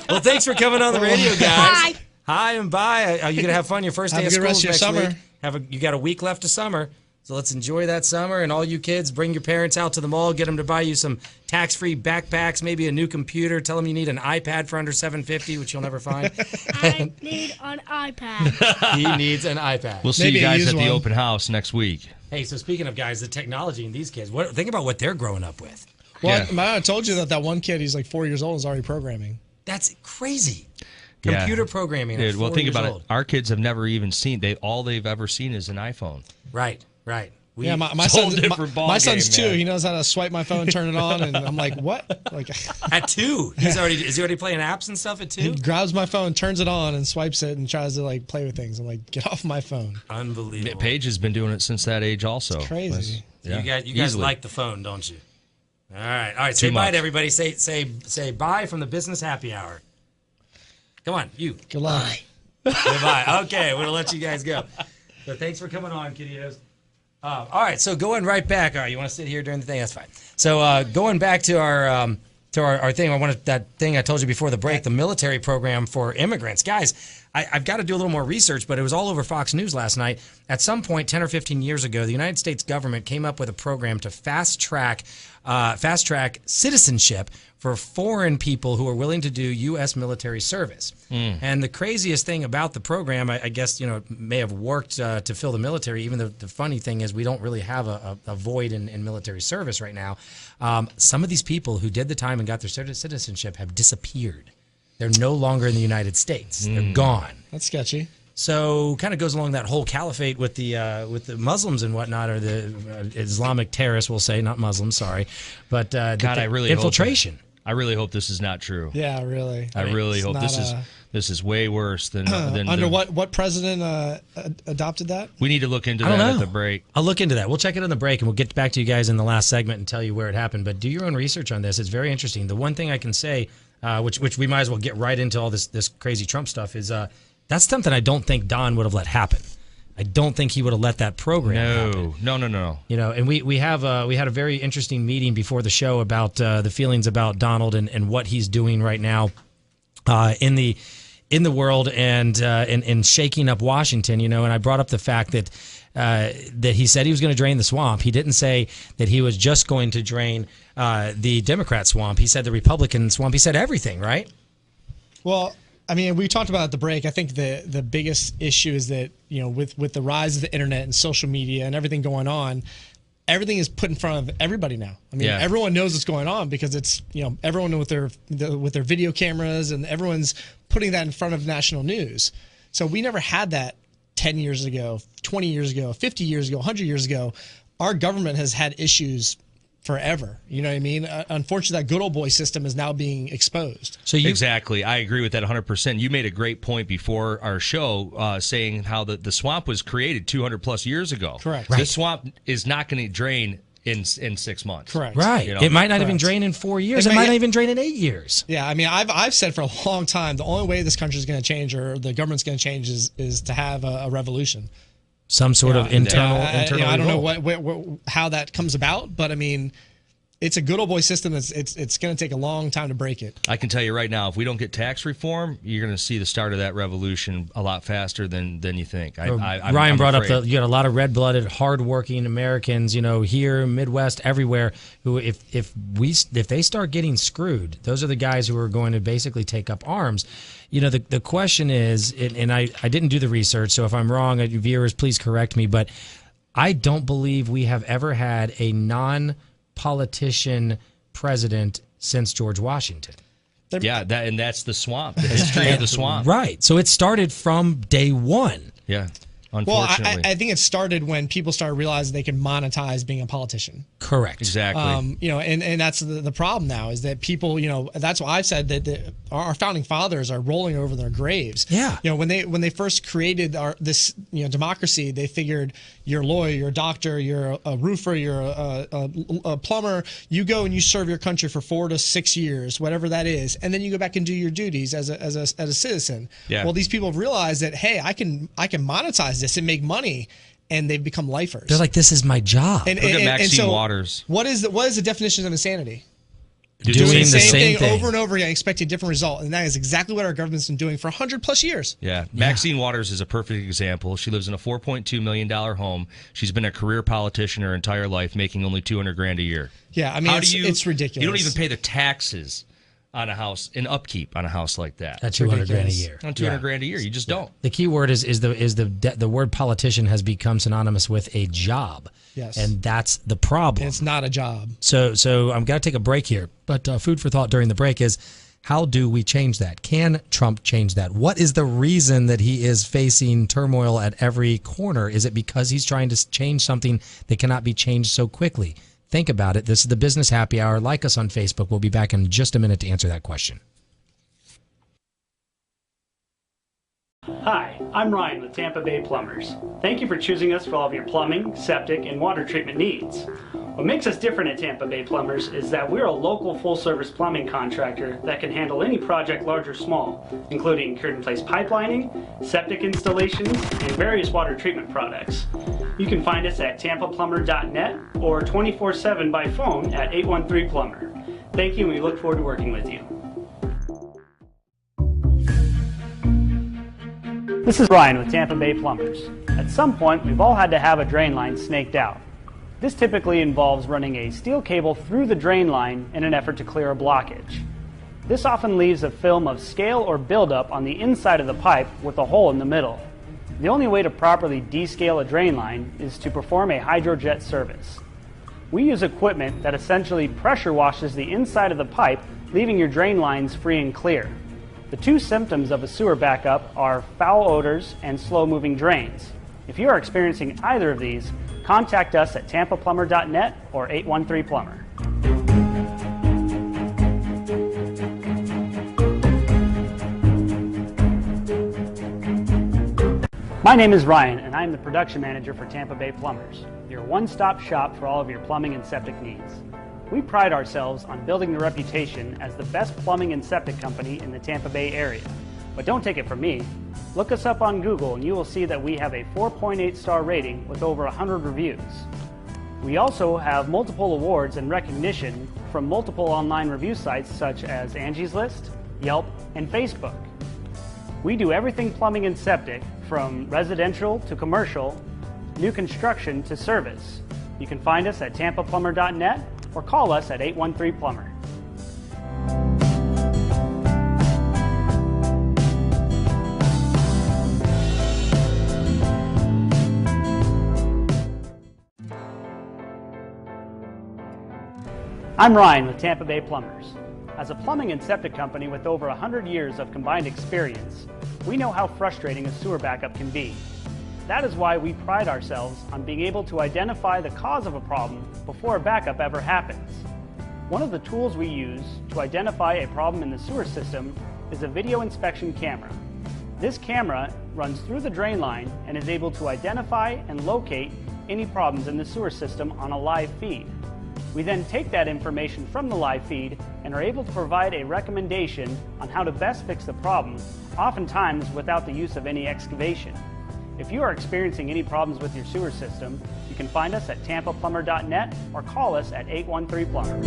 Well, thanks for coming on the radio, guys. Bye. Hi and bye. Are you gonna have fun your first day Have of a good school rest of your next summer. week? You got a week left of summer, so let's enjoy that summer. And all you kids, bring your parents out to the mall, get them to buy you some tax-free backpacks, maybe a new computer. Tell them you need an iPad for under $750, which you'll never find. I need an iPad. He needs an iPad. We'll see Maybe you a guys used at the one. open house next week. Hey, so speaking of guys, the technology in these kids, think about what they're growing up with. Well, Yeah. I told you that one kid, he's like 4 years old, is already programming. That's crazy. Yeah. Computer programming. Dude, at well, 4 think years about old. it. Our kids have never even seen. All they've ever seen is an iPhone. Right. Yeah, my It's a whole son's, different ball my son's game, 2. man. He knows how to swipe my phone, turn it on, and I'm like, what? Like, At 2, is he already playing apps and stuff at 2? he grabs my phone, turns it on, and swipes it, and tries to like play with things. I'm like, get off my phone. Unbelievable. Paige has been doing it since that age also. Crazy. Yeah, You guys easily. like the phone, don't you? All right. Say Too bye much. to everybody. Say bye from the business happy hour. Come on, you. Good luck. Goodbye. Okay, we're gonna let you guys go. So thanks for coming on, kiddios. All right, so going right back. All right, you want to sit here during the thing? That's fine. So going back to our thing, that thing I told you before the break, the military program for immigrants. Guys, I've got to do a little more research, but it was all over Fox News last night. At some point, 10 or 15 years ago, the United States government came up with a program to fast track citizenship for foreign people who are willing to do U.S. military service. And the craziest thing about the program, I guess, it may have worked to fill the military, even though the funny thing is we don't really have a void in military service right now. Some of these people who did the time and got their citizenship have disappeared. They're no longer in the United States. They're gone. That's sketchy. So kind of goes along that whole caliphate with the Muslims and whatnot, or the Islamic terrorists, we'll say, not Muslims, sorry, but God, I really infiltration. I really hope this is not true. Yeah, really. I really hope not, this is way worse than Under what president adopted that? We need to look into I don't that know. at the break. I'll look into that. We'll check it on the break, and we'll get back to you guys in the last segment and tell you where it happened. But do your own research on this. It's very interesting. The one thing I can say, which we might as well get right into all this crazy Trump stuff, is that's something I don't think Don would have let happen. I don't think he would have let that program happen. No. And we had a very interesting meeting before the show about the feelings about Donald and what he's doing right now in the world and shaking up Washington. And I brought up the fact that he said he was going to drain the swamp. He didn't say that he was just going to drain the Democrat swamp. He said the Republican swamp. He said everything, right? Well, I mean, we talked about at the break. I think the biggest issue is that, with the rise of the internet and social media and everything going on, everything is put in front of everybody now. I mean, everyone knows what's going on because it's, everyone with their video cameras, and everyone's putting that in front of national news. So we never had that 10 years ago, 20 years ago, 50 years ago, 100 years ago. Our government has had issues forever. You know what I mean? Unfortunately, that good old boy system is now being exposed. So Exactly. I agree with that 100%. You made a great point before our show saying how the swamp was created 200 plus years ago. Correct. This swamp is not going to drain in 6 months. Correct. Right. It might not even drain in 4 years. It might not even drain in 8 years. Yeah, I mean, I've said for a long time, the only way this country is going to change, or the government's going to change, is to have a revolution. Some sort of internal I don't know revolt. how that comes about, but I mean, it's a good old boy system. It's going to take a long time to break it. I can tell you right now, if we don't get tax reform, you're going to see the start of that revolution a lot faster than you think. Ryan brought up you got a lot of red-blooded, hard-working Americans, here, Midwest, everywhere, who if they start getting screwed, those are the guys who are going to basically take up arms. The question is, and I didn't do the research, so if I'm wrong, viewers, please correct me, but I don't believe we have ever had a non-politician president since George Washington. Yeah, that's the swamp, the history of the swamp. Right. So it started from day one. Yeah. Well, Unfortunately. I think it started when people started realizing they could monetize being a politician. Correct. Exactly. And that's the problem now, is that people, that's why I've said that our founding fathers are rolling over their graves. Yeah. When they first created this democracy, they figured you're a lawyer, you're a doctor, you're a roofer, you're a plumber. You go and you serve your country for 4 to 6 years, whatever that is, and then you go back and do your duties as a citizen. Yeah. Well, these people have realized that, hey, I can monetize this and make money, and they've become lifers. They're like, this is my job. And, Look at and Maxine so Waters. What is the definition of insanity? doing the same thing over and over again, expecting a different result. And that is exactly what our government's been doing for 100+ years. Yeah. Maxine Waters is a perfect example. She lives in a $4.2 million home. She's been a career politician her entire life, making only $200,000 a year. Yeah, I mean, it's ridiculous. You don't even pay the taxes on a house, in upkeep on a house like that. At $200,000 a year. On $200,000 a year, you just don't. The key word is the word politician has become synonymous with a job. Yes. And that's the problem. And it's not a job. So I'm going to take a break here. But food for thought during the break is, how do we change that? Can Trump change that? What is the reason that he is facing turmoil at every corner? Is it because he's trying to change something that cannot be changed so quickly? Think about it. This is the Business Happy Hour. Like us on Facebook. We'll be back in just a minute to answer that question. Hi, I'm Ryan with TampaBay Plumbers. Thank you for choosing us for all of your plumbing, septic, and water treatment needs. What makes us different at TampaBay Plumbers is that we're a local full-service plumbing contractor that can handle any project, large or small, including cured-in-place pipelining, septic installations, and various water treatment products. You can find us at tampaplumber.net or 24/7 by phone at 813-PLUMBER. Thank you, and we look forward to working with you. This is Ryan with TampaBay Plumbers. At some point, we've all had to have a drain line snaked out. This typically involves running a steel cable through the drain line in an effort to clear a blockage. This often leaves a film of scale or buildup on the inside of the pipe with a hole in the middle. The only way to properly descale a drain line is to perform a hydrojet service. We use equipment that essentially pressure washes the inside of the pipe, leaving your drain lines free and clear. The two symptoms of a sewer backup are foul odors and slow-moving drains. If you are experiencing either of these, contact us at tampaplumber.net or 813-PLUMBER. My name is Ryan, and I'm the production manager for TampaBay Plumbers, your one-stop shop for all of your plumbing and septic needs. We pride ourselves on building the reputation as the best plumbing and septic company in the Tampa Bay area. But don't take it from me. Look us up on Google and you will see that we have a 4.8 star rating with over 100 reviews. We also have multiple awards and recognition from multiple online review sites such as Angie's List, Yelp, and Facebook. We do everything plumbing and septic, from residential to commercial, new construction to service. You can find us at tampaplumber.net or call us at 813-PLUMBER. I'm Ryan with TampaBay Plumbers. As a plumbing and septic company with over 100 years of combined experience, we know how frustrating a sewer backup can be. That is why we pride ourselves on being able to identify the cause of a problem before a backup ever happens. One of the tools we use to identify a problem in the sewer system is a video inspection camera. This camera runs through the drain line and is able to identify and locate any problems in the sewer system on a live feed. We then take that information from the live feed and are able to provide a recommendation on how to best fix the problem, oftentimes without the use of any excavation. If you are experiencing any problems with your sewer system, you can find us at tampaplumber.net or call us at 813-PLUMBER.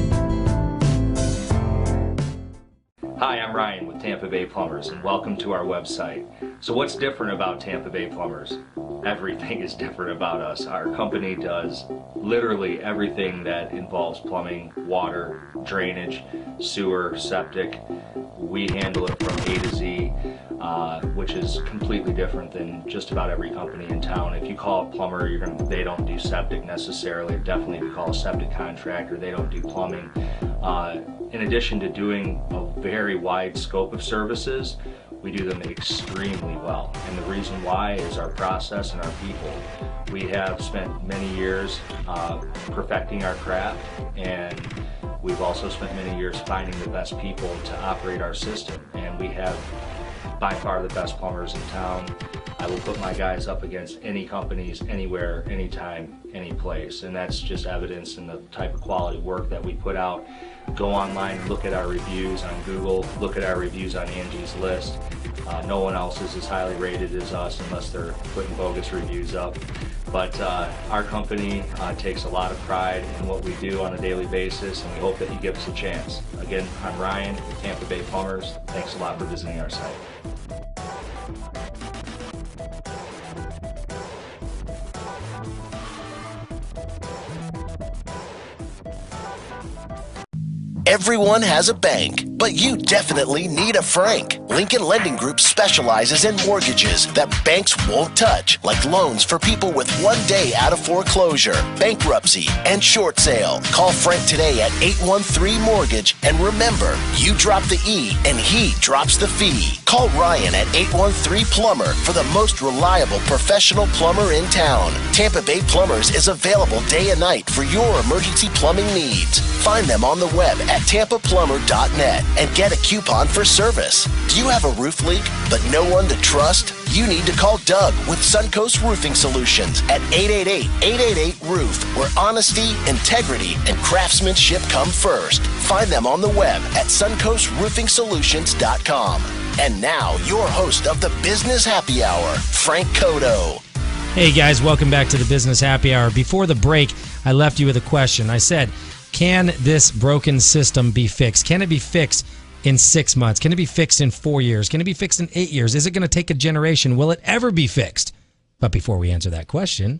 Hi, I'm Ryan with TampaBay Plumbers, and welcome to our website. So what's different about TampaBay Plumbers? Everything is different about us. Our company does literally everything that involves plumbing, water, drainage, sewer, septic. We handle it from A to Z, which is completely different than just about every company in town. If you call a plumber, they don't do septic necessarily. Definitely if you call a septic contractor, they don't do plumbing. In addition to doing a very wide scope of services, we do them extremely well. And the reason why is our process and our people. We have spent many years perfecting our craft, and we've also spent many years finding the best people to operate our system. And we have by far the best plumbers in town. I will put my guys up against any companies, anywhere, anytime, any place. And that's just evidence in the type of quality work that we put out. Go online, look at our reviews on Google, look at our reviews on Angie's List. No one else is as highly rated as us unless they're putting bogus reviews up. But our company takes a lot of pride in what we do on a daily basis, and we hope that you give us a chance. Again, I'm Ryan with TampaBay Plumbers. Thanks a lot for visiting our site. Everyone has a bank, but you definitely need a Frank. Lincoln Lending Group specializes in mortgages that banks won't touch, like loans for people with 1 day out of foreclosure, bankruptcy, and short sale. Call Frank today at 813-MORTGAGE, and remember, you drop the E and he drops the fee. Call Ryan at 813-PLUMBER for the most reliable professional plumber in town. Tampa Bay Plumbers is available day and night for your emergency plumbing needs. Find them on the web at tampaplumber.net and get a coupon for service. Do you have a roof leak but no one to trust? You need to call Doug with Suncoast Roofing Solutions at 888-888-ROOF, where honesty, integrity, and craftsmanship come first. Find them on the web at suncoastroofingsolutions.com. And now, your host of the Business Happy Hour, Frank Coto. Hey guys, welcome back to the Business Happy Hour. Before the break, I left you with a question. I said, can this broken system be fixed? Can it be fixed in 6 months? Can it be fixed in 4 years? Can it be fixed in 8 years? Is it going to take a generation? Will it ever be fixed? But before we answer that question,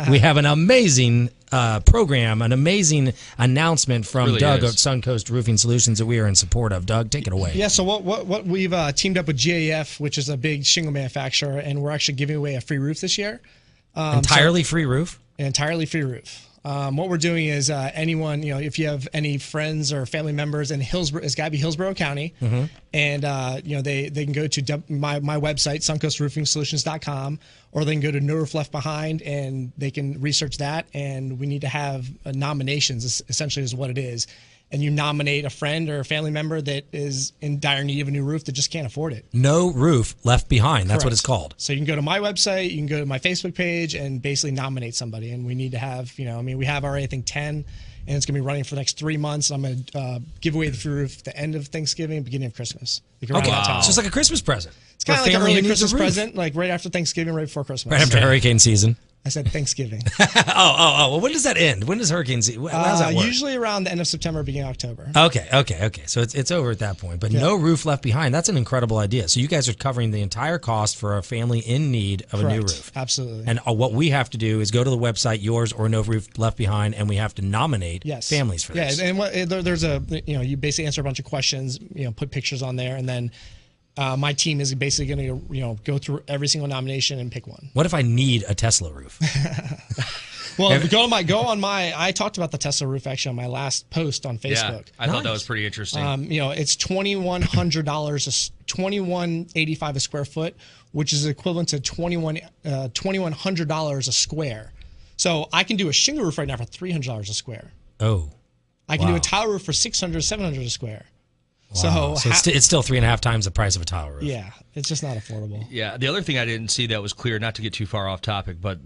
we have an amazing program, an amazing announcement from Really Doug is. at Suncoast Roofing Solutions that we are in support of. Doug, take it away. Yeah, so what we've teamed up with GAF, which is a big shingle manufacturer, and we're actually giving away a free roof this year. Entirely free roof? An entirely free roof. What we're doing is anyone, if you have any friends or family members in Hillsborough, it's got to be Hillsborough County, and they can go to my website, suncoastroofingsolutions.com, or they can go to No Roof Left Behind, and they can research that. And we need to have nominations, essentially, is what it is. And you nominate a friend or a family member that is in dire need of a new roof that just can't afford it. No Roof Left Behind. That's what Correct. it's called. So you can go to my website, you can go to my Facebook page, and basically nominate somebody. And we need to have, we have already, I think, 10, and it's going to be running for the next 3 months. I'm going to give away the free roof at the end of Thanksgiving, beginning of Christmas. Okay, so it's like a Christmas present. It's kind of For a like an family early who needs a Christmas roof. present, like right after Thanksgiving, right before Christmas. Right after hurricane season. I said Thanksgiving. Well, when does that end? When does hurricane season? How does that work? Usually around the end of September, beginning of October. Okay. So it's over at that point. But No Roof Left Behind. That's an incredible idea. So you guys are covering the entire cost for a family in need of a new roof. Absolutely. And what we have to do is go to the website, yours or No Roof Left Behind, and we have to nominate families for this. Yeah, and there's you basically answer a bunch of questions, put pictures on there, and then my team is basically going to go through every single nomination and pick one. What if I need a Tesla roof? Well, I talked about the Tesla roof actually on my last post on Facebook. Yeah, I thought that was pretty interesting. It's $2,100, $2,185 a square foot, which is equivalent to $2,100 a square. So I can do a shingle roof right now for $300 a square. Oh, I can do a tile roof for $600, $700 a square. Wow. So it's still 3.5 times the price of a tile roof. Yeah, it's just not affordable. Yeah, the other thing I didn't see that was clear, not to get too far off topic, but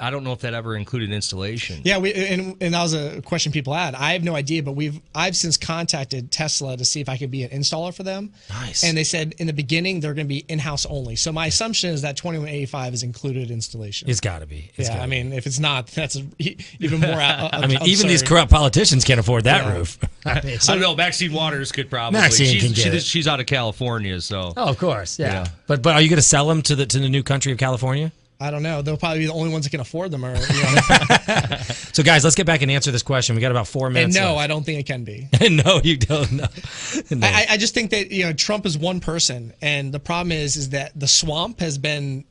I don't know if that ever included installation. Yeah, and that was a question people had. I have no idea, but I've since contacted Tesla to see if I could be an installer for them. Nice. And they said in the beginning they're going to be in-house only. So my assumption is that $2,185 is included installation. It's got to be. If it's not, that's even more. Even these corrupt politicians can't afford that roof. I don't know. Maxine Waters could probably. Maxine can get it. She's out of California, so. Oh, of course, yeah. But are you going to sell them to the new country of California? I don't know. They'll probably be the only ones that can afford them. So, guys, let's get back and answer this question. We got about 4 minutes. And no, left. I don't think it can be. No, you don't know. No. I just think that Trump is one person, and the problem is that the swamp has been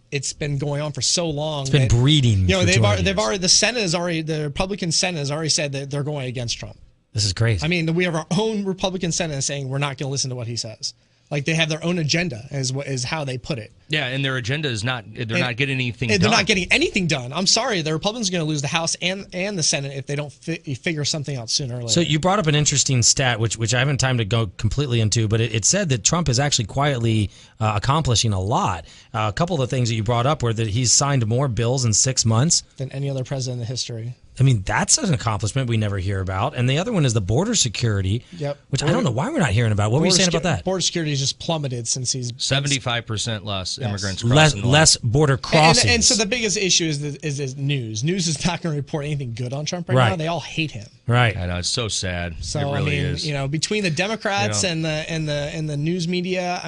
going on for so long. It's been breeding. The Republican Senate has already said that they're going against Trump. This is crazy. I mean, we have our own Republican Senate saying we're not going to listen to what he says. Like they have their own agenda, is how they put it. Yeah, and their agenda is not. They're not getting anything done. They're not getting anything done. I'm sorry, the Republicans are going to lose the House and the Senate if they don't figure something out sooner or later. So you brought up an interesting stat, which I haven't time to go completely into, but it said that Trump is actually quietly accomplishing a lot. A couple of the things that you brought up were that he's signed more bills in 6 months than any other president in history. I mean, that's an accomplishment we never hear about. And the other one is the border security, which I don't know why we're not hearing about. What were you saying about that? Border security has just plummeted since he's 75% less immigrants crossing. Less border crossings. And so the biggest issue is news. News is not going to report anything good on Trump right now. They all hate him. Right. I know, it's so sad. So it really is. Between the Democrats and the news media,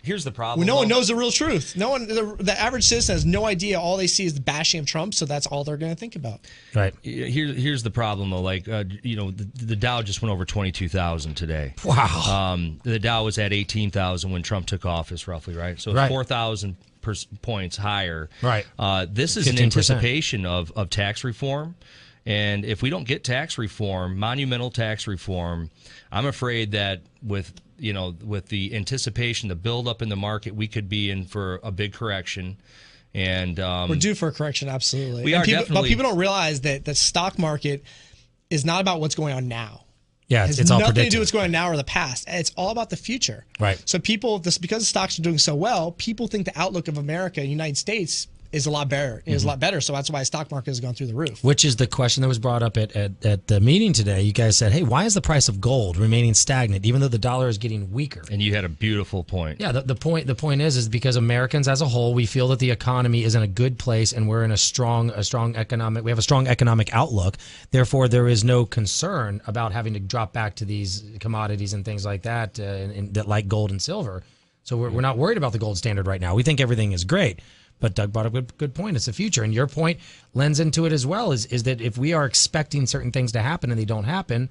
here's the problem. No one knows the real truth. No one, the average citizen has no idea. All they see is the bashing of Trump, so that's all they're going to think about. Right. Here's the problem, though. The Dow just went over 22,000 today. Wow. The Dow was at 18,000 when Trump took office, roughly, right? So it's 4,000 points higher. Right. This is 15%. An anticipation of tax reform. And if we don't get tax reform, monumental tax reform, I'm afraid that with the anticipation, the buildup in the market, we could be in for a big correction. And we're due for a correction, absolutely. Definitely. But people don't realize that the stock market is not about what's going on now. Yeah, it's all nothing predictive. to do with what's going on now or the past. It's all about the future. Right. So because the stocks are doing so well, people think the outlook of America, United States, is a lot better. Is a lot better. So that's why the stock market has gone through the roof. Which is the question that was brought up at the meeting today. You guys said, hey, why is the price of gold remaining stagnant even though the dollar is getting weaker? And you had a beautiful point. Yeah, the point is because Americans as a whole, we feel that the economy is in a good place and we're in a strong economic, we have a strong economic outlook. Therefore, there is no concern about having to drop back to these commodities and things like that, that like gold and silver. So we're not worried about the gold standard right now. We think everything is great. But Doug brought up a good point. It's the future. And your point lends into it as well, is that if we are expecting certain things to happen and they don't happen,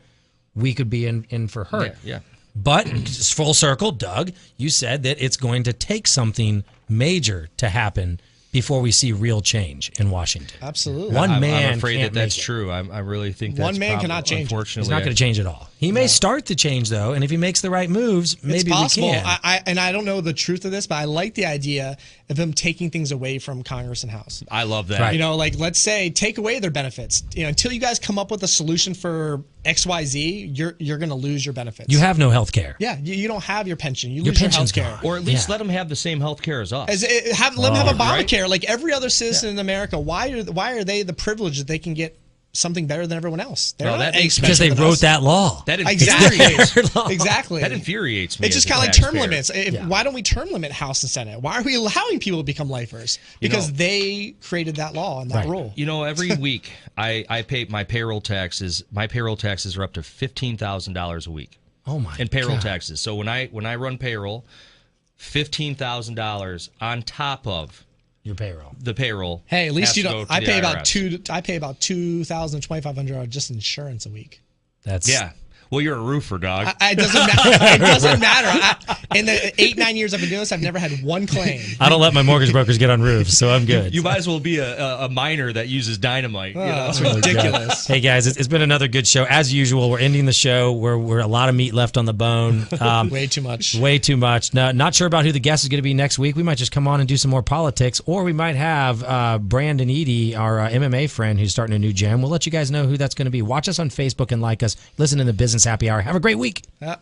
we could be in for hurt. Yeah. But just full circle, Doug, you said that it's going to take something major to happen before we see real change in Washington. Absolutely. One man I'm afraid can't that's make it. true. I really think that's one man cannot change. Unfortunately, he's not going to change at all. He may start to change though, and if he makes the right moves, maybe it's possible. we can. I don't know the truth of this, but I like the idea of him taking things away from Congress and House. I love that. Right. Let's say take away their benefits. Until you guys come up with a solution for XYZ, you're going to lose your benefits. You have no health care. Yeah, you don't have your pension. You Your lose your pension's health care. gone. Or at least let them have the same health care as us. Let them have Obamacare, right? like every other citizen in America. Why are they the privilege that they can get something better than everyone else? They're not because they wrote that law. That infuriates exactly. That infuriates me. It's just kind of like term limits. Why don't we term limit House and Senate? Why are we allowing people to become lifers? Because they created that law and that rule. Every week I pay my payroll taxes. My payroll taxes are up to $15,000 a week. Oh my! In payroll God. taxes. So when I run payroll, $15,000 on top of your payroll. The payroll. Hey, at least has you to don't. go to I the pay IRS. about $2,000, $2,500 just insurance a week. That's Well, you're a roofer, dog. It doesn't matter. It doesn't matter. In the 8-9 years I've been doing this, I've never had one claim. I don't let my mortgage brokers get on roofs, so I'm good. You might as well be a miner that uses dynamite. That's ridiculous. Hey guys, it's been another good show. As usual, we're ending the show. We're a lot of meat left on the bone. Way too much. Way too much. No, not sure about who the guest is going to be next week. We might just come on and do some more politics, or we might have Brandon Eady, our MMA friend, who's starting a new gym. We'll let you guys know who that's going to be. Watch us on Facebook and like us. Listen to the Business Happy Hour. Have a great week. Yeah.